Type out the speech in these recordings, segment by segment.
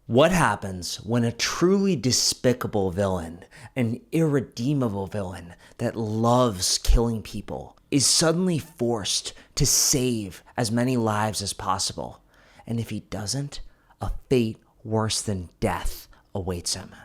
What happens when a truly despicable villain, an irredeemable villain that loves killing people, is suddenly forced to save as many lives as possible? And if he doesn't, a fate worse than death awaits him.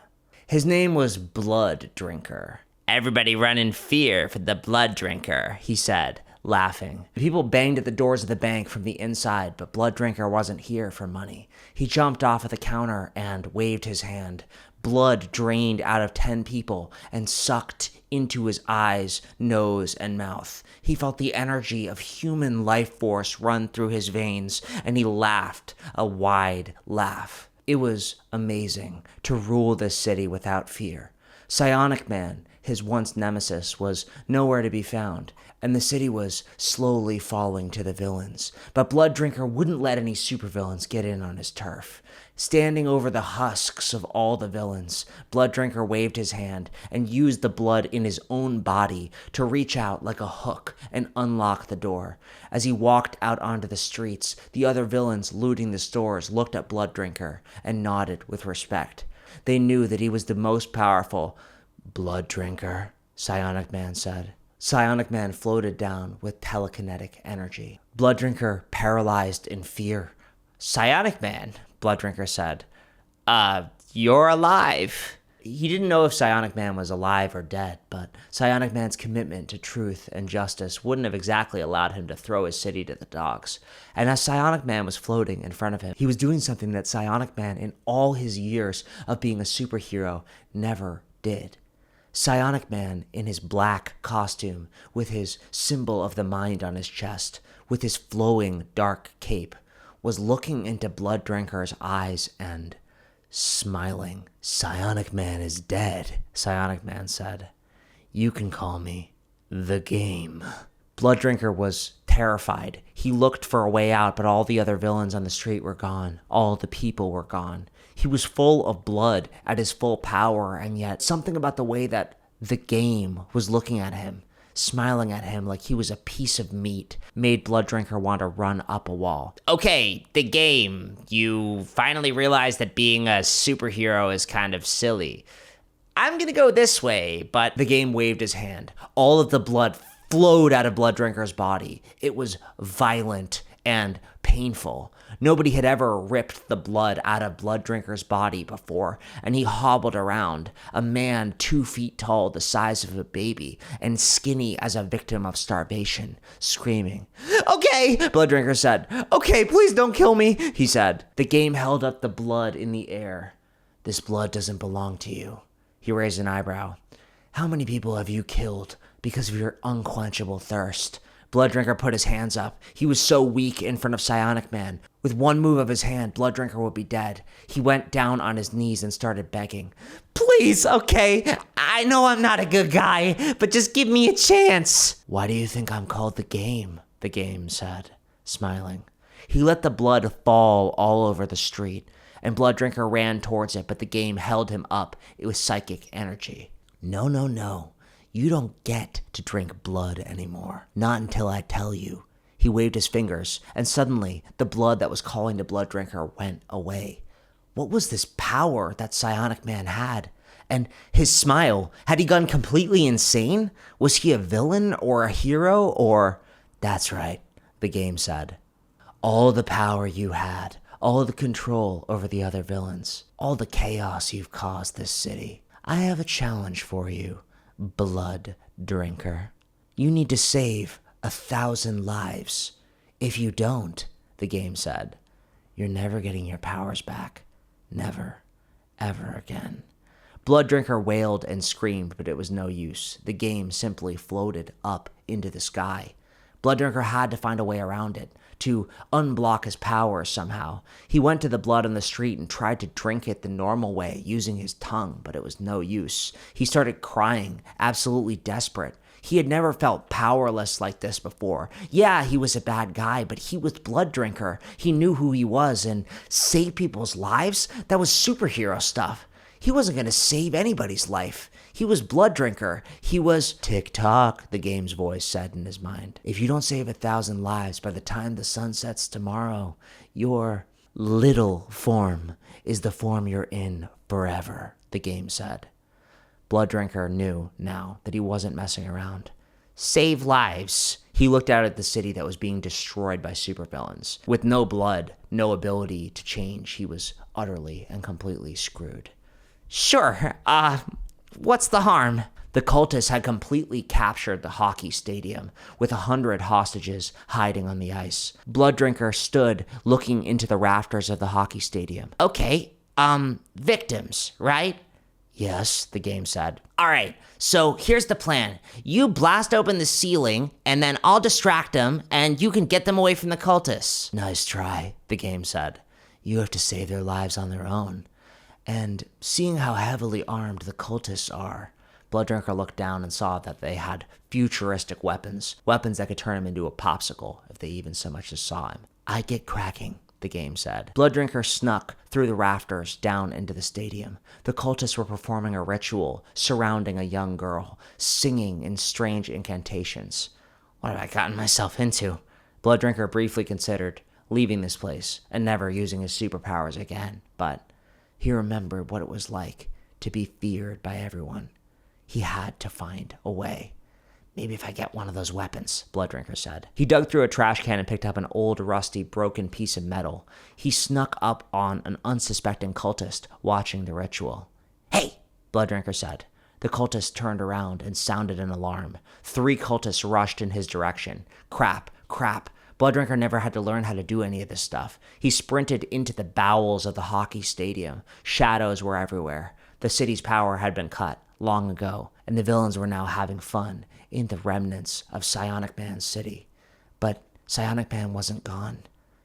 His name was Blood Drinker. "Everybody run in fear for the Blood Drinker," he said, laughing. People banged at the doors of the bank from the inside, but Blood Drinker wasn't here for money. He jumped off of the counter and waved his hand. Blood drained out of 10 people and sucked into his eyes, nose, and mouth. He felt the energy of human life force run through his veins, and he laughed a wide laugh. It was amazing to rule this city without fear. Psionic Man, his once nemesis, was nowhere to be found, and the city was slowly falling to the villains. But Blood Drinker wouldn't let any supervillains get in on his turf. Standing over the husks of all the villains, Blood Drinker waved his hand and used the blood in his own body to reach out like a hook and unlock the door. As he walked out onto the streets, the other villains looting the stores looked at Blood Drinker and nodded with respect. They knew that he was the most powerful. "Blood Drinker," Psionic Man said. Psionic Man floated down with telekinetic energy. Blood Drinker paralyzed in fear. "Psionic Man," Blood Drinker said, "You're alive." He didn't know if Psionic Man was alive or dead, but Psionic Man's commitment to truth and justice wouldn't have exactly allowed him to throw his city to the dogs. And as Psionic Man was floating in front of him, he was doing something that Psionic Man, in all his years of being a superhero, never did. Psionic Man, in his black costume, with his symbol of the mind on his chest, with his flowing dark cape, was looking into Blood Drinker's eyes and smiling. "Psionic Man is dead," Psionic Man said. "You can call me the Game." Blood Drinker was terrified. He looked for a way out, but all the other villains on the street were gone. All the people were gone. He was full of blood at his full power, and yet something about the way that the Game was looking at him, smiling at him like he was a piece of meat, made Blood Drinker want to run up a wall. "Okay, the Game. You finally realized that being a superhero is kind of silly. I'm gonna go this way," but the Game waved his hand. All of the blood flowed out of Blood Drinker's body. It was violent and painful. Nobody had ever ripped the blood out of Blood Drinker's body before, and he hobbled around, a man 2 feet tall, the size of a baby, and skinny as a victim of starvation, screaming. "Okay," Blood Drinker said. "Okay, please don't kill me," he said. The Game held up the blood in the air. "This blood doesn't belong to you." He raised an eyebrow. "How many people have you killed because of your unquenchable thirst?" Blood Drinker put his hands up. He was so weak in front of Psionic Man. With one move of his hand, Blood Drinker would be dead. He went down on his knees and started begging. "Please, okay? I know I'm not a good guy, but just give me a chance." "Why do you think I'm called the Game?" the Game said, smiling. He let the blood fall all over the street, and Blood Drinker ran towards it, but the Game held him up. It was psychic energy. "No, no, no. You don't get to drink blood anymore. Not until I tell you." He waved his fingers, and suddenly the blood that was calling to Blood Drinker went away. What was this power that Psionic Man had? And his smile, had he gone completely insane? Was he a villain or a hero or... "That's right," the Game said. "All the power you had, all the control over the other villains, all the chaos you've caused this city. I have a challenge for you, Blood Drinker. You need to save 1,000 lives. If you don't," the Game said, "you're never getting your powers back. Never, ever again." Blood Drinker wailed and screamed, but it was no use. The Game simply floated up into the sky. Blood Drinker had to find a way around it, to unblock his powers somehow. He went to the blood on the street and tried to drink it the normal way, using his tongue, but it was no use. He started crying, absolutely desperate. He had never felt powerless like this before. Yeah, he was a bad guy, but he was Blood Drinker. He knew who he was, and save people's lives? That was superhero stuff. He wasn't going to save anybody's life. He was Blood Drinker. He was... "Tick-tock," the Game's voice said in his mind. "If you don't save 1,000 lives by the time the sun sets tomorrow, you're..." Little form is the form you're in forever, the game said. Blood Drinker knew now that he wasn't messing around. Save lives. He looked out at the city that was being destroyed by supervillains. With no blood, no ability to change, he was utterly and completely screwed. Sure, what's the harm? The cultists had completely captured the hockey stadium, with 100 hostages hiding on the ice. Blood Drinker stood looking into the rafters of the hockey stadium. Okay, victims, right? Yes, the game said. All right, so here's the plan. You blast open the ceiling, and then I'll distract them, and you can get them away from the cultists. Nice try, the game said. You have to save their lives on their own. And seeing how heavily armed the cultists are, Blood Drinker looked down and saw that they had futuristic weapons that could turn him into a popsicle if they even so much as saw him. I'd get cracking, the game said. Blood Drinker snuck through the rafters down into the stadium. The cultists were performing a ritual surrounding a young girl, singing in strange incantations. What have I gotten myself into? Blood Drinker briefly considered leaving this place and never using his superpowers again, but he remembered what it was like to be feared by everyone. He had to find a way. Maybe if I get one of those weapons, Blood Drinker said. He dug through a trash can and picked up an old, rusty, broken piece of metal. He snuck up on an unsuspecting cultist watching the ritual. Hey, Blood Drinker said. The cultist turned around and sounded an alarm. 3 cultists rushed in his direction. Crap. Blood Drinker never had to learn how to do any of this stuff. He sprinted into the bowels of the hockey stadium. Shadows were everywhere. The city's power had been cut long ago, and the villains were now having fun in the remnants of Psionic Man's city. But Psionic Man wasn't gone.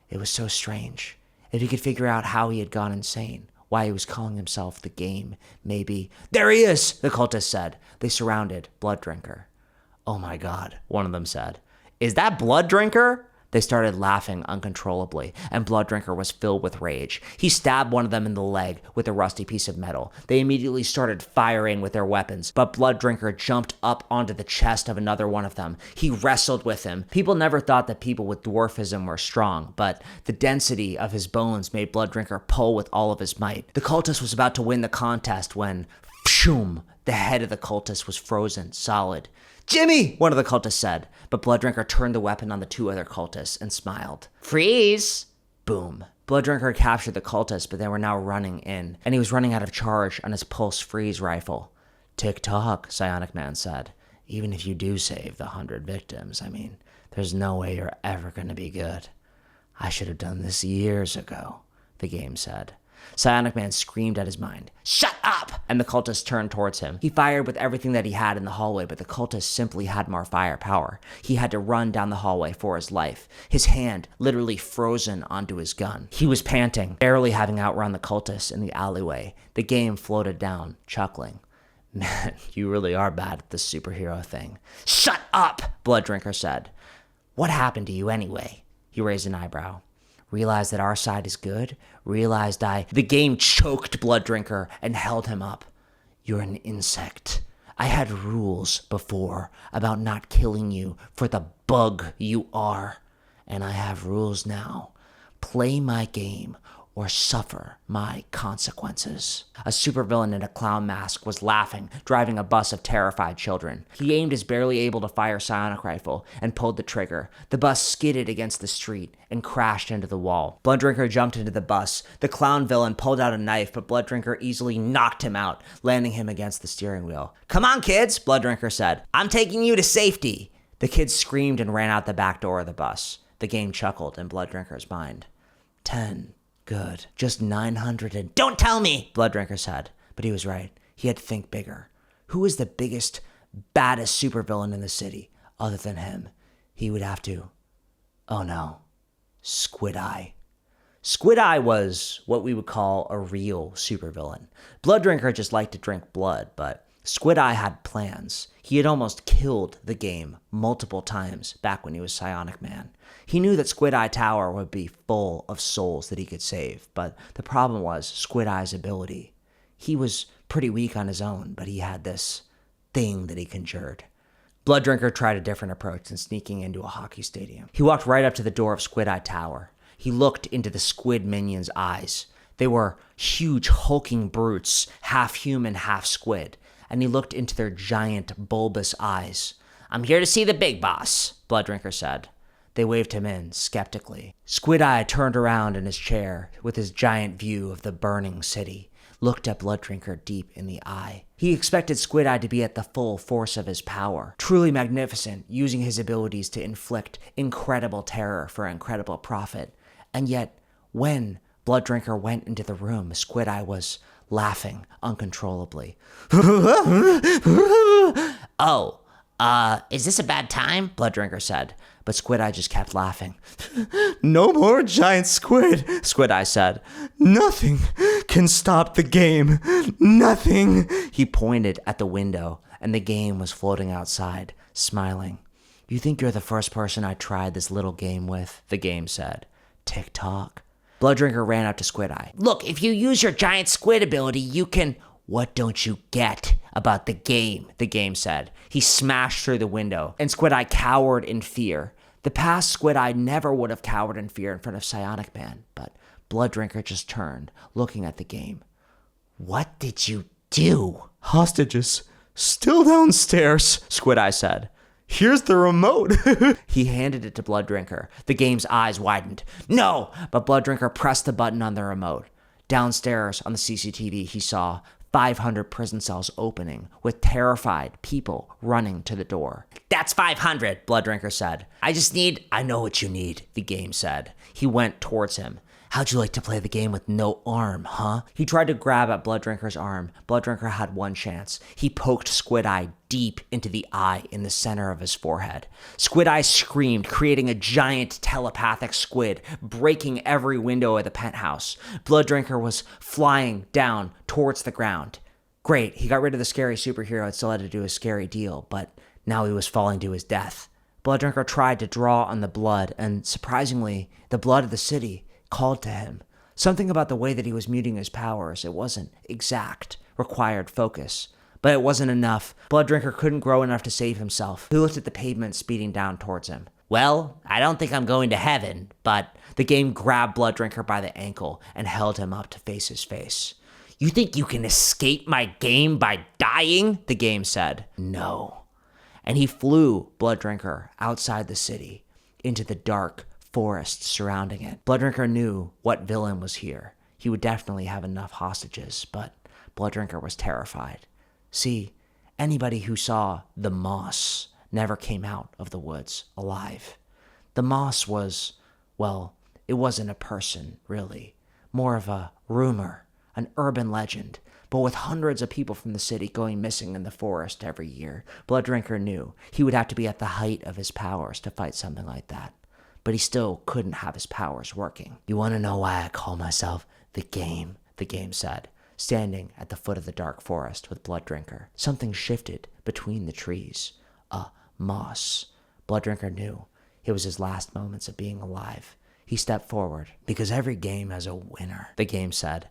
It was so strange. If he could figure out how he had gone insane, why he was calling himself the game, maybe... There he is, the cultists said. They surrounded Blood Drinker. Oh my God, one of them said. Is that Blood Drinker? They started laughing uncontrollably, and Blood Drinker was filled with rage. He stabbed one of them in the leg with a rusty piece of metal. They immediately started firing with their weapons, but Blood Drinker jumped up onto the chest of another one of them. He wrestled with him. People never thought that people with dwarfism were strong, but the density of his bones made Blood Drinker pull with all of his might. The cultist was about to win the contest when, pshoom, the head of the cultist was frozen solid. Jimmy, one of the cultists said, but Blood Drinker turned the weapon on the 2 other cultists and smiled. Freeze! Boom. Blood Drinker captured the cultists, but they were now running in, and he was running out of charge on his pulse freeze rifle. Tick-tock, Psionic Man said. Even if you do save the 100 victims, there's no way you're ever going to be good. I should have done this years ago, the game said. Psionic Man screamed at his mind, Shut up! And the cultist turned towards him. He fired with everything that he had in the hallway, but the cultist simply had more firepower. He had to run down the hallway for his life, his hand literally frozen onto his gun. He was panting, barely having outrun the cultist in the alleyway. The game floated down, chuckling. Man, you really are bad at this superhero thing. Shut up! Blood Drinker said. What happened to you anyway? He raised an eyebrow. Realized that our side is good? The game choked Blood Drinker and held him up. You're an insect. I had rules before about not killing you for the bug you are. And I have rules now. Play my game or suffer my consequences. A supervillain in a clown mask was laughing, driving a bus of terrified children. He aimed his barely able to fire psionic rifle and pulled the trigger. The bus skidded against the street and crashed into the wall. Blood Drinker jumped into the bus. The clown villain pulled out a knife, but Blood Drinker easily knocked him out, landing him against the steering wheel. Come on, kids, Blood Drinker said. I'm taking you to safety. The kids screamed and ran out the back door of the bus. The game chuckled in Blood Drinker's mind. 10. Good. Just 900 and... Don't tell me! Blood Drinker said. But he was right. He had to think bigger. Who is the biggest, baddest supervillain in the city other than him? He would have to... Oh no. Squid Eye. Squid Eye was what we would call a real supervillain. Blood Drinker just liked to drink blood, but Squid Eye had plans. He had almost killed the game multiple times back when he was Psionic Man. He knew that Squid Eye Tower would be full of souls that he could save, but the problem was Squid Eye's ability. He was pretty weak on his own, but he had this thing that he conjured. Blood Drinker tried a different approach than sneaking into a hockey stadium. He walked right up to the door of Squid Eye Tower. He looked into the squid minion's eyes. They were huge, hulking brutes, half human, half squid, and he looked into their giant, bulbous eyes. "I'm here to see the big boss," Blooddrinker said. They waved him in, skeptically. Squid Eye turned around in his chair with his giant view of the burning city, looked at Blooddrinker deep in the eye. He expected Squid Eye to be at the full force of his power, truly magnificent, using his abilities to inflict incredible terror for incredible profit. And yet, when Blooddrinker went into the room, Squid Eye was laughing uncontrollably. "Oh, is this a bad time?" Blooddrinker said, but Squid Eye just kept laughing. "No more giant squid," Squid Eye said. "Nothing can stop the game. Nothing." He pointed at the window, and the game was floating outside, smiling. "You think you're the first person I tried this little game with?" the game said. Tick-tock. Blooddrinker ran up to Squid Eye. "Look, if you use your giant squid ability, you can..." "What don't you get about the game said. He smashed through the window, and Squid Eye cowered in fear. The past Squid Eye never would have cowered in fear in front of Psionic Man, but Blooddrinker just turned, looking at the game. "What did you do?" "Hostages. Still downstairs," Squid Eye said. "Here's the remote." He handed it to Blooddrinker. The game's eyes widened. "No!" But Blooddrinker pressed the button on the remote. Downstairs on the CCTV, he saw 500 prison cells opening, with terrified people running to the door. "That's 500, Blooddrinker said. "I know what you need," the game said. He went towards him. "How'd you like to play the game with no arm, huh?" He tried to grab at Blooddrinker's arm. Blooddrinker had one chance. He poked Squid Eye deep into the eye in the center of his forehead. Squid Eye screamed, creating a giant telepathic squid, breaking every window of the penthouse. Blooddrinker was flying down towards the ground. Great, he got rid of the scary superhero and still had to do a scary deal, but now he was falling to his death. Blooddrinker tried to draw on the blood, and surprisingly, the blood of the city called to him. Something about the way that he was muting his powers, it wasn't exact, required focus. But it wasn't enough. Blooddrinker couldn't grow enough to save himself. He looked at the pavement speeding down towards him. "Well, I don't think I'm going to heaven, but..." The game grabbed Blooddrinker by the ankle and held him up to face his face. "You think you can escape my game by dying?" the game said. "No." And he flew Blooddrinker outside the city into the dark forest surrounding it. Blooddrinker knew what villain was here. He would definitely have enough hostages, but Blooddrinker was terrified. See, anybody who saw the moss never came out of the woods alive. The moss was, well, it wasn't a person, really. More of a rumor, an urban legend. But with hundreds of people from the city going missing in the forest every year, Blooddrinker knew he would have to be at the height of his powers to fight something like that. But he still couldn't have his powers working. "You want to know why I call myself the game said, standing at the foot of the dark forest with Blooddrinker. Something shifted between the trees. A moss. Blooddrinker knew it was his last moments of being alive. He stepped forward. "Because every game has a winner," the game said.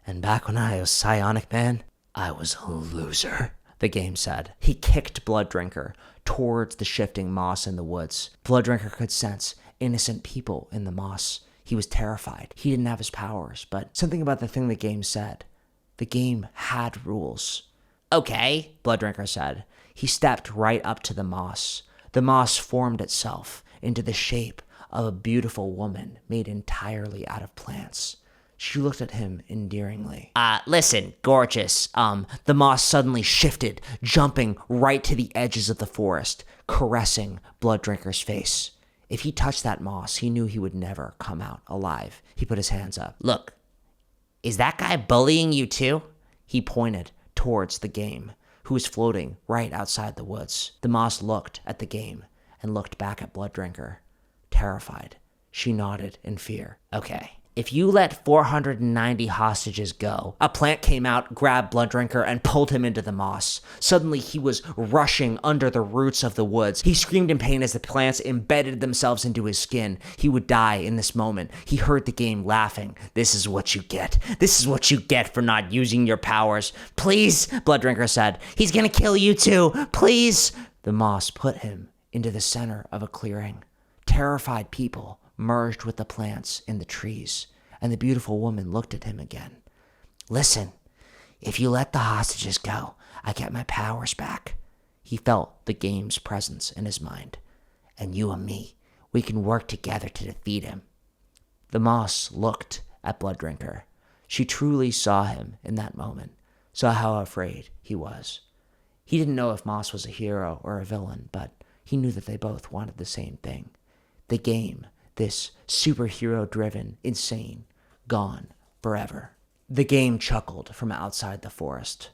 "And back when I was Psionic Man, I was a loser," the game said. He kicked Blooddrinker towards the shifting moss in the woods. Blooddrinker could sense innocent people in the moss. He was terrified. He didn't have his powers, but something about the thing the game said. The game had rules. "Okay," Blooddrinker said. He stepped right up to the moss. The moss formed itself into the shape of a beautiful woman made entirely out of plants. She looked at him endearingly. Listen, gorgeous." The moss suddenly shifted, jumping right to the edges of the forest, caressing Blooddrinker's face. If he touched that moss, he knew he would never come out alive. He put his hands up. "Look, is that guy bullying you too?" He pointed towards the game, who was floating right outside the woods. The moss looked at the game and looked back at Blooddrinker. Terrified, she nodded in fear. "Okay. If you let 490 hostages go..." A plant came out, grabbed Blooddrinker, and pulled him into the moss. Suddenly, he was rushing under the roots of the woods. He screamed in pain as the plants embedded themselves into his skin. He would die in this moment. He heard the game laughing. "This is what you get. This is what you get for not using your powers. Please," Blooddrinker said. "He's gonna kill you too. Please." The moss put him into the center of a clearing. Terrified people merged with the plants in the trees, and the beautiful woman looked at him again. Listen, if you let the hostages go, I get my powers back. He felt the game's presence in his mind. And you and me, we can work together to defeat him. The moss looked at Blooddrinker. She truly saw him in that moment, saw how afraid he was. He didn't know if Moss was a hero or a villain, but he knew that they both wanted the same thing. The game, this superhero-driven, insane, gone forever. The game chuckled from outside the forest.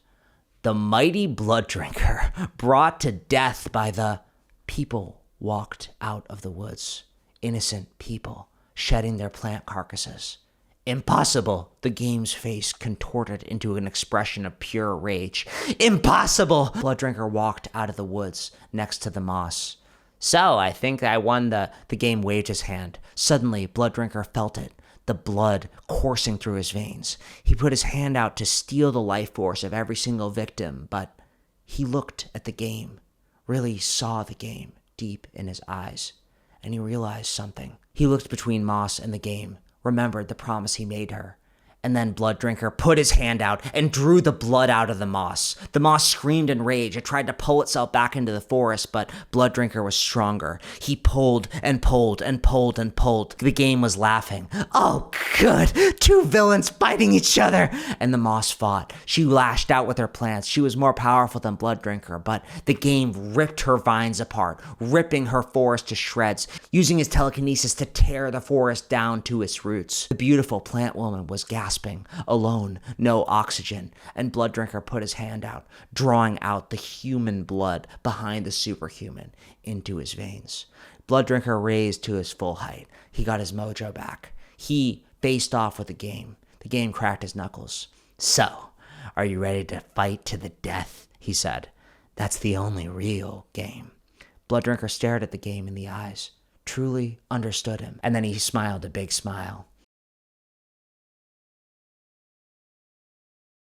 The mighty Blooddrinker, brought to death by the people, walked out of the woods. Innocent people, shedding their plant carcasses. Impossible! The game's face contorted into an expression of pure rage. Impossible! Blooddrinker walked out of the woods next to the moss. So, I think I won the game waved his hand. Suddenly, Blooddrinker felt it, the blood coursing through his veins. He put his hand out to steal the life force of every single victim, but he looked at the game, really saw the game deep in his eyes, and he realized something. He looked between Moss and the game, remembered the promise he made her. And then Blooddrinker put his hand out and drew the blood out of the moss. The moss screamed in rage. It tried to pull itself back into the forest, but Blooddrinker was stronger. He pulled and pulled and pulled and pulled. The game was laughing. Oh, good! Two villains fighting each other! And the moss fought. She lashed out with her plants. She was more powerful than Blooddrinker, but the game ripped her vines apart, ripping her forest to shreds, using his telekinesis to tear the forest down to its roots. The beautiful plant woman was gasping, alone, no oxygen, and Blooddrinker put his hand out, drawing out the human blood behind the superhuman into his veins. Blooddrinker raised to his full height. He got his mojo back. He faced off with the game. The game cracked his knuckles. So, are you ready to fight to the death? He said. That's the only real game. Blooddrinker stared at the game in the eyes, truly understood him, and then he smiled a big smile.